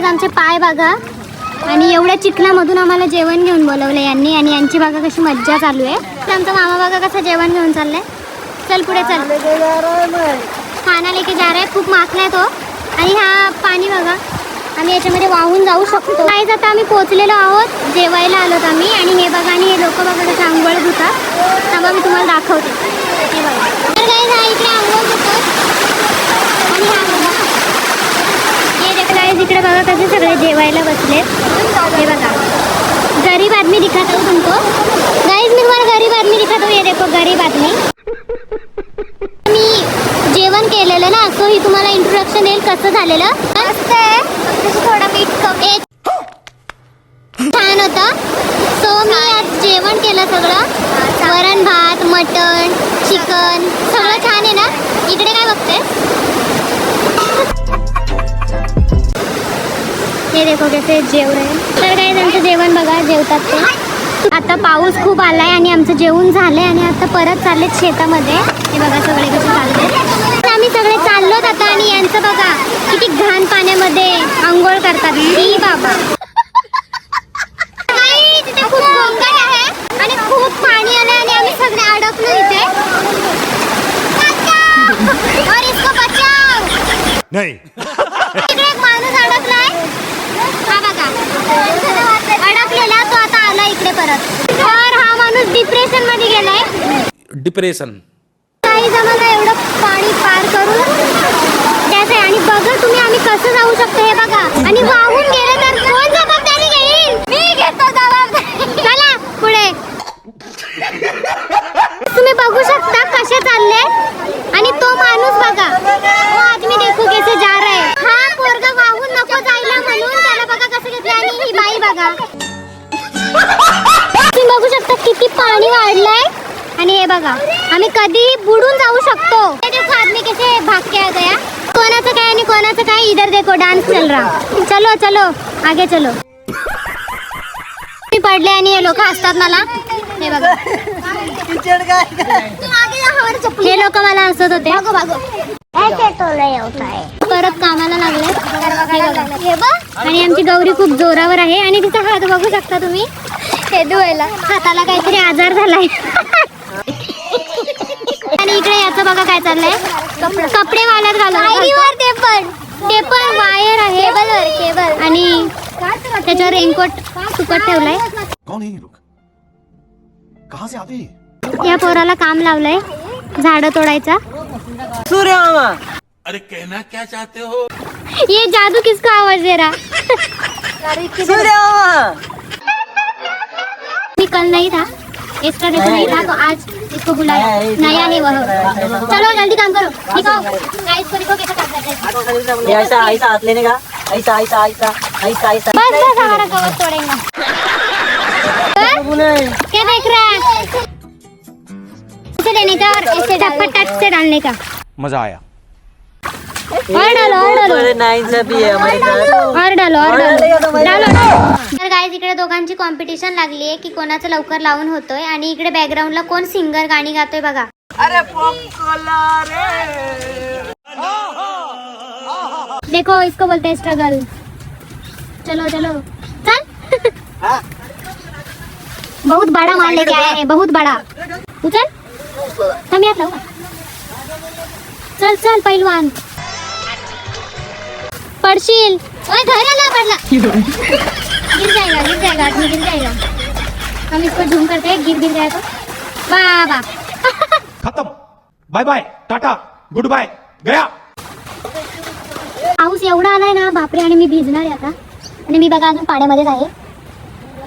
आमचे पाय बघा आणि एवढ्या चिखलामधून आम्हाला जेवण घेऊन बोलवलं यांनी आणि यांची बघा कशी मज्जा चालू आहे. तर आमचा मामा बघा कसं जेवण घेऊन चाललंय. चल पुढे चल. खाना लेके जा रहा है. खूप माखला आहे तो. आणि हा पाणी बघा आम्ही याच्यामध्ये वाहून जाऊ शकतो. काहीच आता आम्ही पोहोचलेलो आहोत. जेवायला आलोत आम्ही आणि हे बघा आणि हे लोक बघा कसे आंघोळ धुतात. थांबा मी तुम्हाला दाखवते. हे बघा तर काही हा इकडे आंघोळ धुतात आणि हा बघा हे इकडे बघा कसे सगळे जेवायला बसलेत. हे बघा गरीब आदमी दिखाता हूँ तुमको. गाइस मी तुम्हाला गरीब आदमी दिखाता हूँ. ये देखो गरीब आदमी. मी जेवण केलेलं ना सो ही तुम्हाला इंट्रोडक्शन देईल कसं झालेलं. मस्त आहे. थोडा मीठ कमी छान होतं. सो मी आज जेवण केलं सगळं. वरण भात मटण चिकन सगळं छान आहे ना. इकडे काय बघते हे देखो कसे जेव रहे. तर काय त्यांचं जेवण बघा जेवतात ते. आता पाऊस खूप आलाय आणि आमचं जेवण झालंय आणि आता परत चाललेत शेतामध्ये. हे बघा सगळे कसे चालले. आम्ही सगळे चाललोत आता आणि यांचं बघा किती घाण पाण्यामध्ये आंघोळ करतात. ही बाबा तिथे खूप गोंगाट आहे आणि खूप पाणी आलंय आणि आम्ही सगळे अडकलो इथे. और इसको बचाओ. नहीं. इकडे एक माणूस अडकलाय. हा बघा अडकलेला तो आता आला इकडे परत. तर हा माणूस डिप्रेशन मध्ये गेलाय. डिप्रेशन काही जमाना एवढं पाणी पार करून त्याचं आहे. आणि बघा तुम्ही आम्ही कसं जाऊ शकतो हे बघा. आणि वाहून गेलं तर कोण जबाबदारी घेईल. मी घेतो जबाबदारी. चला पुढे. तुम्ही बघू शकता कसे चालले आणि तो माणूस बघा वो आदमी देखो कैसे जा रहा है. हा पोरगा वाहून नको जायला म्हणून त्याला बघा कसं घेतलं. आणि ही बाई बघा तुम्ही बघू शकता किती पाणी वाढलंय. आणि हे बघा आम्ही कधीही बुडून जाऊ शकतो. हे देखो आदमी कैसे भाग के आ गया. कोणाचं काय आणि कोणाचं काय. इधर देखो डान्स चल रहा. चलो चलो आगे चलो. मी पडले आणि हे लोक हसतात मला. हे बघा हे लोक मला हसत होते. परत कामाला लागले. आणि आमची गौरी खूप जोरावर आहे आणि तिचा हात बघू शकता तुम्ही. हे धुवायला हाताला काहीतरी आजार झालाय. आणि इकडे याचं बघा काय चाललंय. कपडे वाळत घालून ते पण वायर आहे केबल आणि त्याच्यावर रेनकोट सुकत ठेवलाय. या पोराला काम लावलंय झाडं तोडायचा. सूर्य मामा अरे कहना क्या चाहते हो. ये जादू किसका आवाज दे रहा. सूर्य मामा मी कल नहीं था इसका देखो नहीं था तो आज इसको बुलाया. नया है वह. चलो जल्दी काम करो. दिखाओ गाइस को देखो कैसे काम करते हैं. ये ऐसा ऐसा हाथ लेने का. ऐसा ऐसा ऐसा ऐसा ऐसा. बस बस हमारा कवर तोड़ेगा. क्या देख रहा है. ऐसे लेने का और ऐसे टच से डालने का. मजा आया. और डालो नाइंसाफी है हमारे साथ. और डालो तर गाइस इकडे दोघांची कॉम्पिटिशन लागली आहे की कोणाचं लवकर लावून होतोय. आणि इकडे बॅकग्राऊंडला कोण सिंगर गाणी गातोय बघा. अरे पोकोला रे. देखो इसको बोलते हैं स्ट्रगल. चलो चलो चल. बहुत बड़ा माल लेके आए हैं. बहुत बड़ा. उचल हम यात लावू. चल चल पैलवान पडशील. ओए धराला पडला. गिर जाएगा आदमी गिर जाएगा. हम इसको झूम करते हैं. गिर जाए तो बाबा खत्म. Bye bye tata goodbye गया. पाऊस एवढा आलाय ना बापरे. आणि मी भिजणार आहे आता. आणि मी बघा अजून पाण्यामध्येच आहे.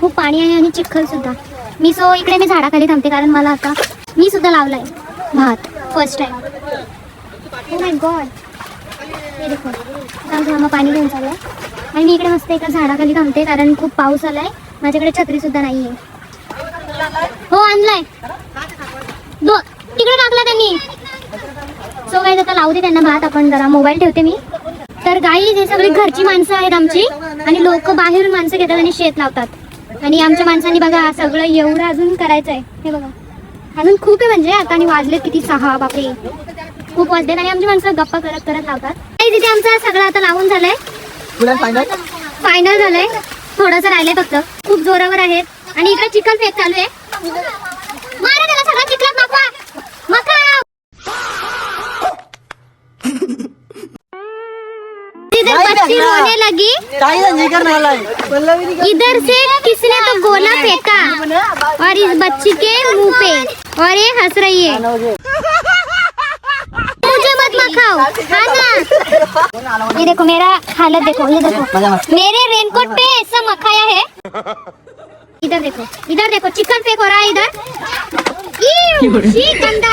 खूप पाणी आहे आणि चिखल सुद्धा. मी इकडे मी झाडाखाली थांबते कारण मला आता मी सुद्धा लावलाय भात first time. Oh my God. हे देखो मग पाणी घेऊन चाललंय आणि मी इकडे मस्त एका झाडाखाली थांबते कारण खूप पाऊस आलाय. माझ्याकडे छत्री सुद्धा नाहीये. हो आणलाय. तिकडे टाकला त्यांनी. सो काही आता लावते त्यांना भात. आपण जरा मोबाईल ठेवते मी. तर गाई हे सगळी घरची माणसं आहेत आमची आणि लोक बाहेरून माणसं घेतात आणि शेत लावतात. आणि आमच्या माणसांनी बघा सगळं एवढं अजून करायचं आहे. हे बघा अजून खूप आहे म्हणजे. आता आणि वाजले किती 6 बापरे खूप वाजले. आणि आमची माणसं गप्पा करत करत लावतात. तिथे आमचं सगळं आता लावून झालंय. फायनल झालंय, थोडंसं राहिलंय फक्त. खूप जोरावर आहेत आणि इकडे चिखल फेक चालू आहे. मारा त्याला सगळं चिखलात माखवा मका. इधर बच्ची रोने लगी, इधर से किसने तो गोला फेंका और इस बच्ची के मुंह पे और ये हंस रही है. मुझे मत मखाओ, हाँ ना. ये देखो मेरा हालत देखो, ये देखो मेरे रेनकोट पे ऐसा मखाया है. इधर देखो चिकन फेंक हो रहा है इधर. गंदा.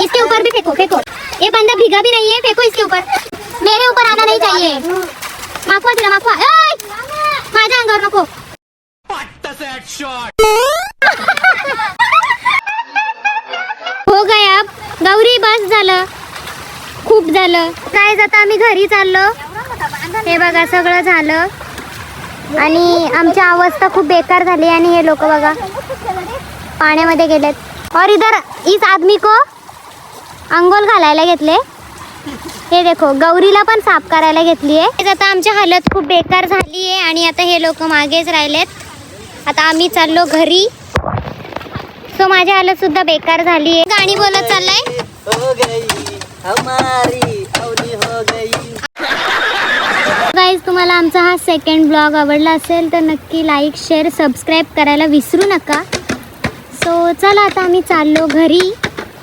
इसके ऊपर भी फेंको. ये बंदा भीगा भी नहीं है, फेंको इसके ऊपर. मेरे ऊपर आना नहीं चाहिए. माखवा तिला माखवा. माझ्या अंगावर नको. हो गया अब. गौरी बस झालं, खूप झालं. काय आता आम्ही घरी चाललो. हे बघा सगळं झालं आणि आमची अवस्था खूप बेकार झाली. आणि हे लोक बघा पाण्यामध्ये गेलेत. और इधर इस आदमी को अंघोळ घालायला घेतले. हे देखो गौरीला पण साफ करायला घेतली आहे. आता आमची हालत खूप बेकार झाली आहे आणि आता हे लोक मागेच राहिलेत. आता आम्ही चाललो घरी. सो माझी हालत सुद्धा बेकार झाली आहे. गाणी बोलत चाललाय. हो गई हमारी अवधी हो गई. गाईज तुम्हाला आमचा हा सेकंड ब्लॉग आवडला असेल तर नक्की लाईक शेअर सबस्क्राईब करायला विसरू नका. सो चला आता आम्ही चाललो घरी.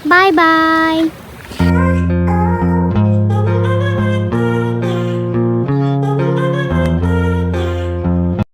Bye bye.